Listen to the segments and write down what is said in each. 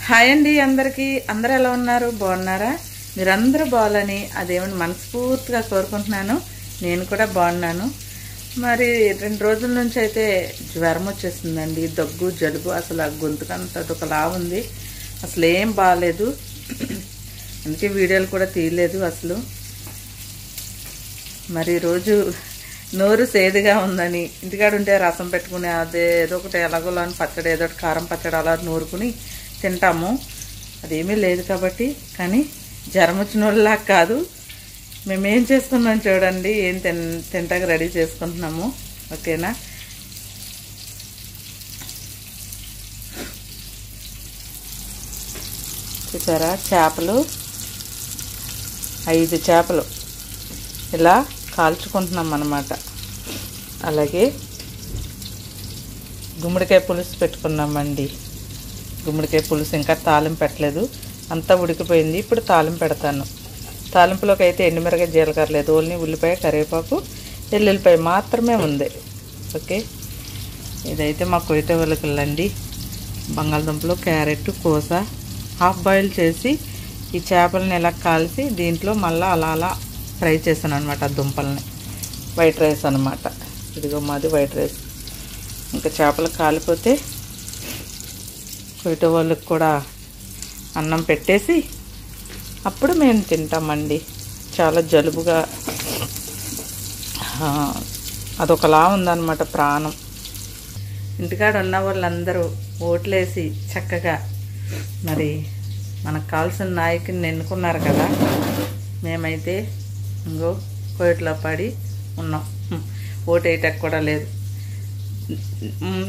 Hi అండి అందరికీ. అందరూ ఎలా ఉన్నారు? బాగున్నారా? మీరందరూ బాగాలని అదేమని మనస్ఫూర్తిగా కోరుకుంటున్నాను. నేను కూడా బాగున్నాను. మరి 2 రోజుల నుంచి అయితే జ్వరం వచ్చేసిందండి. దగ్గు, జలుబు, అసలు ఆ గొంతుకంతా ఒకలా ఉంది. అసలు ఏం బాగాలేదు. అందుకే వీడియోలు కూడా తీయలేదు అసలు. మరి రోజు నోరు సేదుగా ఉందని ఇంటికాడ ఉంటే రసం పెట్టుకుని అదే ఏదో ఒకటి ఎలాగోలా అని పచ్చడి, ఏదో ఒకటి కారం పచ్చడి అలా నూరుకుని తింటాము. అదేమీ లేదు కాబట్టి. కానీ జ్వరం వచ్చిన వాళ్ళలా కాదు. మేమేం చేస్తున్నాం చూడండి. ఏం తింటాక రెడీ చేసుకుంటున్నాము. ఓకేనా? చూసారా? చేపలు 5 చేపలు ఇలా కాల్చుకుంటున్నాం అన్నమాట. అలాగే గుమ్మడికాయ పులుసు పెట్టుకున్నామండి. గుమ్మడికాయ పులుసు ఇంకా తాలింపు పెట్టలేదు, అంతా ఉడికిపోయింది. ఇప్పుడు తాలింపు పెడతాను. తాలింపులోకి అయితే ఎండుమిరకాయ, జీలకర్ర లేదు. ఓన్లీ ఉల్లిపాయ, కరివేపాకు, ఎల్లుల్లిపాయ మాత్రమే ఉంది. ఓకే. ఇదైతే మా కొయ్యట ఉలకలండి. బంగాళదుంపలు, క్యారెట్, కోస హాఫ్ బాయిల్ చేసి ఈ చేపలని ఇలా కాల్చి దీంట్లో మళ్ళీ అలా ఫ్రై చేశాను అనమాట. దుంపల్ని వైట్ రైస్ అనమాట. ఇదిగో మాది వైట్ రైస్. ఇంకా చేపలు కాలిపోతే కొయ్యట వాళ్ళకి కూడా అన్నం పెట్టేసి అప్పుడు మేము తింటామండి. చాలా జలుబుగా అదొకలా ఉందన్నమాట ప్రాణం. ఇంటికాడ ఉన్న వాళ్ళందరూ ఓట్లేసి చక్కగా మరి మనకు కావాల్సిన నాయకుని ఎన్నుకున్నారు కదా. మేమైతే ఇంకో కోయిట్లో పడి ఉన్నాం. ఓటు వేయటకు కూడా లేదు.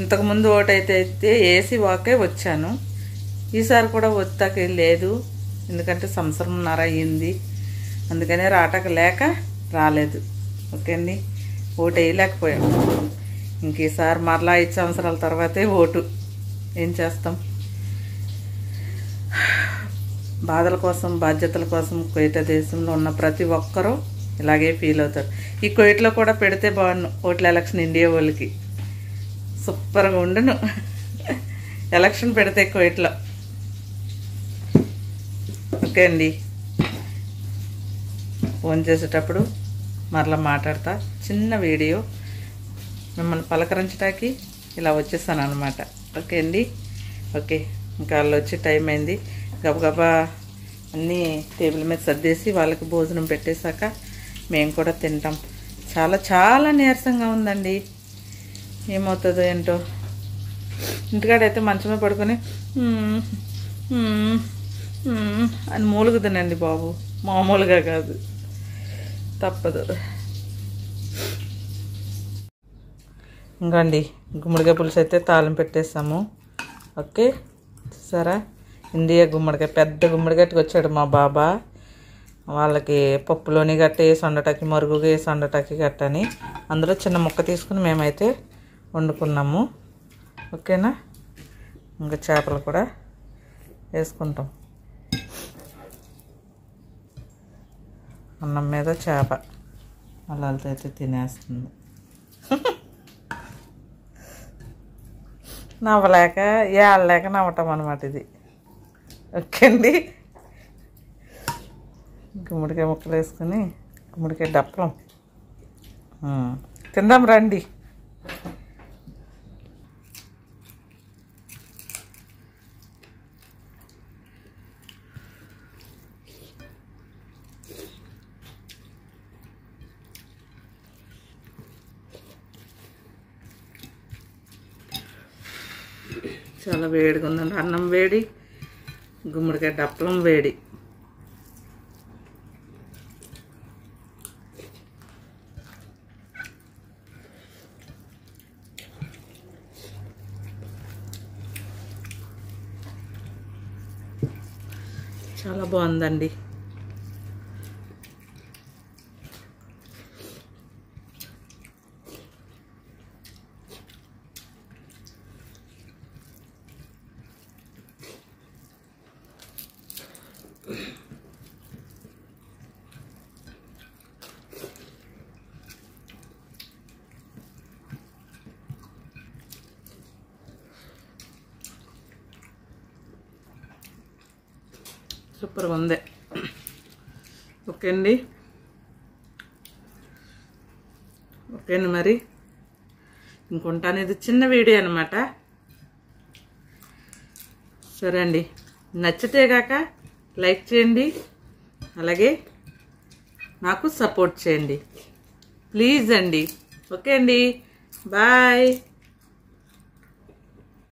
ఇంతకుముందు ఓటు అయితే వేసి వాకే వచ్చాను. ఈసారి కూడా వచ్చాక లేదు. ఎందుకంటే సంవత్సరంన్నర అయ్యింది. అందుకనే రాటక లేక రాలేదు. ఓకే అండి. ఓటు వేయలేకపోయాం. ఇంక ఈసారి మరలా 5 సంవత్సరాల తర్వాతే ఓటు. ఏం చేస్తాం? బాధల కోసం, బాధ్యతల కోసం కువైట్ దేశంలో ఉన్న ప్రతి ఒక్కరూ ఇలాగే ఫీల్ అవుతారు. ఈ కువైట్లో కూడా పెడితే బాగుండు ఓట్ల ఎలక్షన్. ఇండియా వాళ్ళకి సూపర్గా ఉండును ఎలక్షన్ పెడితే కువైట్లో. ఓకే అండి. ఫోన్ చేసేటప్పుడు మరలా మాట్లాడతా. చిన్న వీడియో మిమ్మల్ని పలకరించడానికి ఇలా వచ్చేసాను అనమాట. ఓకే అండి. ఓకే. ఇంకా వాళ్ళు వచ్చే టైం అయింది. గబగబా అన్నీ టేబుల్ మీద సర్దేసి వాళ్ళకి భోజనం పెట్టేశాక మేము కూడా తింటాం. చాలా చాలా నీరసంగా ఉందండి. ఏమవుతుందో ఏంటో. ఇంటికాడైతే మంచమే పడుకొని అని మూలుగుదనండి బాబు. మామూలుగా కాదు. తప్పదు. ఇంకండి గుమ్మడికాయ పులుసు అయితే తాళం పెట్టేస్తాము. ఓకే. సరే. ఇండియా గుమ్మడికాయ, పెద్ద గుమ్మడికాయకి వచ్చాడు మా బాబా. వాళ్ళకి పప్పులోని గట్టి సొండటాకి, మరుగుగా సొండటాకి గట్టని అందులో చిన్న ముక్క తీసుకుని మేమైతే వండుకున్నాము. ఓకేనా? ఇంకా చేపలు కూడా వేసుకుంటాం. అన్నం మీద చేప వాళ్ళతో అయితే తినేస్తుంది. నవ్వలేక ఏడలేక నవ్వటం అనమాట ఇది. ఓకే అండి. గుమ్మడికాయ ముక్కలు వేసుకుని గుమ్మడికాయ డప్పలం తిందాం రండి. చాలా వేడిగా ఉందండి. అన్నం వేడి, గుమ్మడికాయ డప్పలం వేడి. చాలా బాగుందండి. సూపర్గా ఉంది. ఓకే అండి, ఓకే అండి. మరి ఇంకొంటాను. ఇది చిన్న వీడియో అనమాట. సరే అండి, నచ్చితే కాక లైక్ చేయండి, అలాగే నాకు సపోర్ట్ చేయండి ప్లీజ్ అండి. ఓకే అండి, బాయ్.